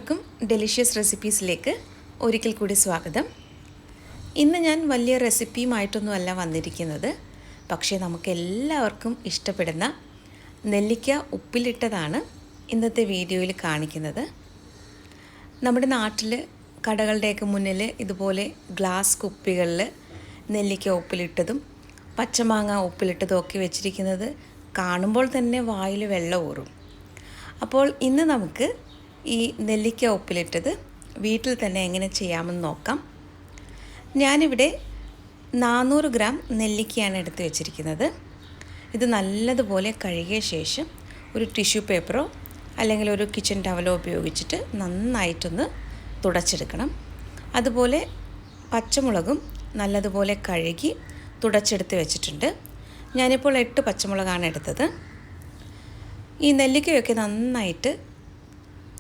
എല്ലാവർക്കും ഡെലിഷ്യസ് റെസിപ്പീസിലേക്ക് ഒരിക്കൽ കൂടി സ്വാഗതം. ഇന്ന് ഞാൻ വലിയ റെസിപ്പിയുമായിട്ടൊന്നുമല്ല വന്നിരിക്കുന്നത്. പക്ഷേ നമുക്ക് എല്ലാവർക്കും ഇഷ്ടപ്പെടുന്ന നെല്ലിക്ക ഉപ്പിലിട്ടതാണ് ഇന്നത്തെ വീഡിയോയിൽ കാണിക്കുന്നത്. നമ്മുടെ നാട്ടിൽ കടകളുടെയൊക്കെ മുന്നിൽ ഇതുപോലെ ഗ്ലാസ് കുപ്പികളിൽ നെല്ലിക്ക ഉപ്പിലിട്ടതും പച്ചമാങ്ങ ഉപ്പിലിട്ടതും ഒക്കെ വെച്ചിരിക്കുന്നത് കാണുമ്പോൾ തന്നെ വായിൽ വെള്ളം ഊറും. അപ്പോൾ ഇന്ന് നമുക്ക് ഈ നെല്ലിക്ക ഉപ്പിലിട്ടത് വീട്ടിൽ തന്നെ എങ്ങനെ ചെയ്യാമെന്ന് നോക്കാം. ഞാനിവിടെ 400 ഗ്രാം നെല്ലിക്കയാണ് എടുത്ത് വെച്ചിരിക്കുന്നത്. ഇത് നല്ലതുപോലെ കഴുകിയ ശേഷം ഒരു ടിഷ്യൂ പേപ്പറോ അല്ലെങ്കിൽ ഒരു കിച്ചൺ ടവലോ ഉപയോഗിച്ചിട്ട് നന്നായിട്ടൊന്ന് തുടച്ചെടുക്കണം. അതുപോലെ പച്ചമുളകും നല്ലതുപോലെ കഴുകി തുടച്ചെടുത്ത് വെച്ചിട്ടുണ്ട്. ഞാനിപ്പോൾ 8 പച്ചമുളകാണ് എടുത്തത്. ഈ നെല്ലിക്കയൊക്കെ നന്നായിട്ട്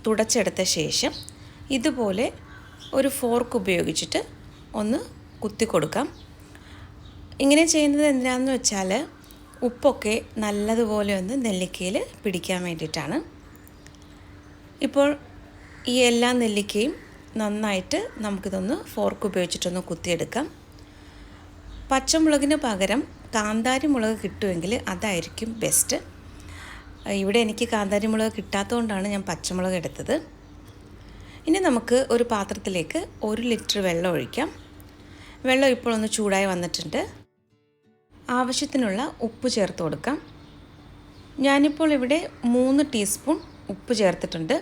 തുടച്ചെടുത്ത ശേഷം ഇതുപോലെ ഒരു ഫോർക്ക് ഉപയോഗിച്ചിട്ട് ഒന്ന് കുത്തി കൊടുക്കാം. ഇങ്ങനെ ചെയ്യുന്നത് എന്തിനാണെന്ന് വെച്ചാൽ ഉപ്പൊക്കെ നല്ലതുപോലെ ഒന്ന് നെല്ലിക്കയിൽ പിടിക്കാൻ വേണ്ടിയിട്ടാണ്. ഇപ്പോൾ ഈ എല്ലാ നെല്ലിക്കയും നന്നായിട്ട് നമുക്കിതൊന്ന് ഫോർക്ക് ഉപയോഗിച്ചിട്ടൊന്ന് കുത്തിയെടുക്കാം. പച്ചമുളകിന് പകരം കാന്താരി മുളക് കിട്ടുമെങ്കിൽ അതായിരിക്കും ബെസ്റ്റ്. ഇവിടെ എനിക്ക് കാന്താരി മുളക് കിട്ടാത്തതുകൊണ്ടാണ് ഞാൻ പച്ചമുളക് എടുത്തത്. ഇനി നമുക്ക് ഒരു പാത്രത്തിലേക്ക് 1 ലിറ്റർ വെള്ളം ഒഴിക്കാം. വെള്ളം ഇപ്പോൾ ഒന്ന് ചൂടായി വന്നിട്ടുണ്ട്. ആവശ്യത്തിനുള്ള ഉപ്പ് ചേർത്ത് കൊടുക്കാം. ഞാനിപ്പോൾ ഇവിടെ 3 ടീസ്പൂൺ ഉപ്പ് ചേർത്തിട്ടുണ്ട്.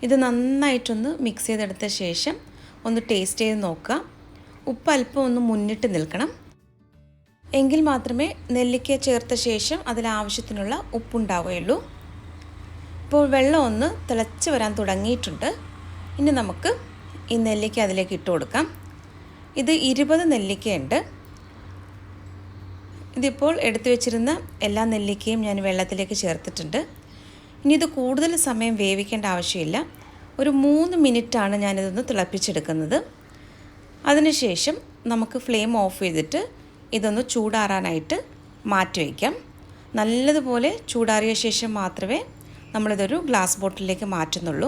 ഇത് നന്നായിട്ടൊന്ന് മിക്സ് ചെയ്തെടുത്ത ശേഷം ഒന്ന് ടേസ്റ്റ് ചെയ്ത് നോക്കുക. ഉപ്പ് അല്പം ഒന്ന് മുന്നിട്ട് നിൽക്കണം. എങ്കിൽ മാത്രമേ നെല്ലിക്ക ചേർത്ത ശേഷം അതിലാവശ്യത്തിനുള്ള ഉപ്പുണ്ടാവുകയുള്ളൂ. ഇപ്പോൾ വെള്ളം ഒന്ന് തിളച്ച് വരാൻ തുടങ്ങിയിട്ടുണ്ട്. ഇനി നമുക്ക് ഈ നെല്ലിക്ക അതിലേക്ക് ഇട്ട് കൊടുക്കാം. ഇത് 20 നെല്ലിക്കയുണ്ട്. ഇതിപ്പോൾ എടുത്തു വെച്ചിരുന്ന എല്ലാ നെല്ലിക്കയും ഞാൻ വെള്ളത്തിലേക്ക് ചേർത്തിട്ടുണ്ട്. ഇനി ഇത് കൂടുതൽ സമയം വേവിക്കേണ്ട ആവശ്യമില്ല. ഒരു 3 മിനിറ്റാണ് ഞാനിതൊന്ന് തിളപ്പിച്ചെടുക്കുന്നത്. അതിനുശേഷം നമുക്ക് ഫ്ലെയിം ഓഫ് ചെയ്തിട്ട് ഇതൊന്ന് ചൂടാറാനായിട്ട് മാറ്റി വയ്ക്കാം. നല്ലതുപോലെ ചൂടാറിയ ശേഷം മാത്രമേ നമ്മളിതൊരു ഗ്ലാസ് ബോട്ടിലേക്ക് മാറ്റുന്നുള്ളൂ.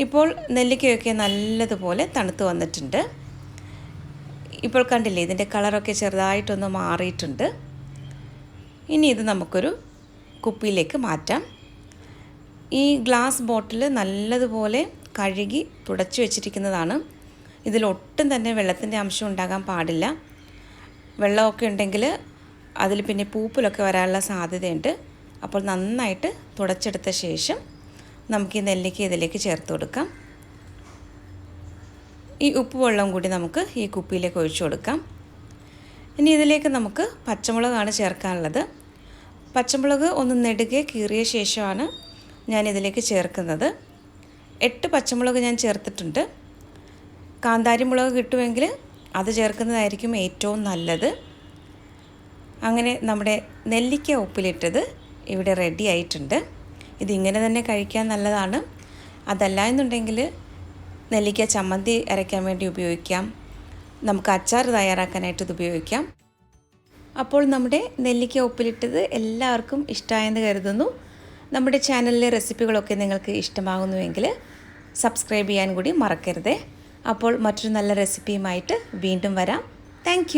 ഇപ്പോൾ നെല്ലിക്കയൊക്കെ നല്ലതുപോലെ തണുത്ത് വന്നിട്ടുണ്ട്. ഇപ്പോൾ കണ്ടില്ലേ, ഇതിൻ്റെ കളറൊക്കെ ചെറുതായിട്ടൊന്ന് മാറിയിട്ടുണ്ട്. ഇനി ഇത് നമുക്കൊരു കുപ്പിയിലേക്ക് മാറ്റാം. ഈ ഗ്ലാസ് ബോട്ടിൽ നല്ലതുപോലെ കഴുകി തുടച്ചു വെച്ചിരിക്കുന്നതാണ്. ഇതിലൊട്ടും തന്നെ വെള്ളത്തിൻ്റെ അംശം ഉണ്ടാകാൻ പാടില്ല. വെള്ളമൊക്കെ ഉണ്ടെങ്കിൽ അതിൽ പിന്നെ പൂപ്പലൊക്കെ വരാനുള്ള സാധ്യതയുണ്ട്. അപ്പോൾ നന്നായിട്ട് തുടച്ചെടുത്ത ശേഷം നമുക്ക് ഈ നെല്ലിക്ക ഇതിലേക്ക് ചേർത്ത് കൊടുക്കാം. ഈ ഉപ്പ് വെള്ളം കൂടി നമുക്ക് ഈ കുപ്പിയിലേക്ക് ഒഴിച്ചു കൊടുക്കാം. ഇനി ഇതിലേക്ക് നമുക്ക് പച്ചമുളകാണ് ചേർക്കാനുള്ളത്. പച്ചമുളക് ഒന്ന് നെടുകെ കീറിയ ശേഷമാണ് ഞാൻ ഇതിലേക്ക് ചേർക്കുന്നത്. 8 പച്ചമുളക് ഞാൻ ചേർത്തിട്ടുണ്ട്. കാന്താരി മുളക് കിട്ടുമെങ്കിൽ അത് ചേർക്കുന്നതായിരിക്കും ഏറ്റവും നല്ലത്. അങ്ങനെ നമ്മുടെ നെല്ലിക്ക ഉപ്പിലിട്ടത് ഇവിടെ റെഡി ആയിട്ടുണ്ട്. ഇതിങ്ങനെ തന്നെ കഴിക്കാൻ നല്ലതാണ്. അതല്ല എന്നുണ്ടെങ്കിൽ നെല്ലിക്ക ചമ്മന്തി അരയ്ക്കാൻ വേണ്ടി ഉപയോഗിക്കാം. നമുക്ക് അച്ചാർ തയ്യാറാക്കാനായിട്ട് ഇത് ഉപയോഗിക്കാം. അപ്പോൾ നമ്മുടെ നെല്ലിക്ക ഉപ്പിലിട്ടത് എല്ലാവർക്കും ഇഷ്ടമായെന്ന് കരുതുന്നു. നമ്മുടെ ചാനലിലെ റെസിപ്പികളൊക്കെ നിങ്ങൾക്ക് ഇഷ്ടമാകുന്നുവെങ്കിൽ സബ്സ്ക്രൈബ് ചെയ്യാൻ കൂടി മറക്കരുതേ. അപ്പോൾ മറ്റൊരു നല്ല റെസിപ്പിയുമായിട്ട് വീണ്ടും വരാം. താങ്ക്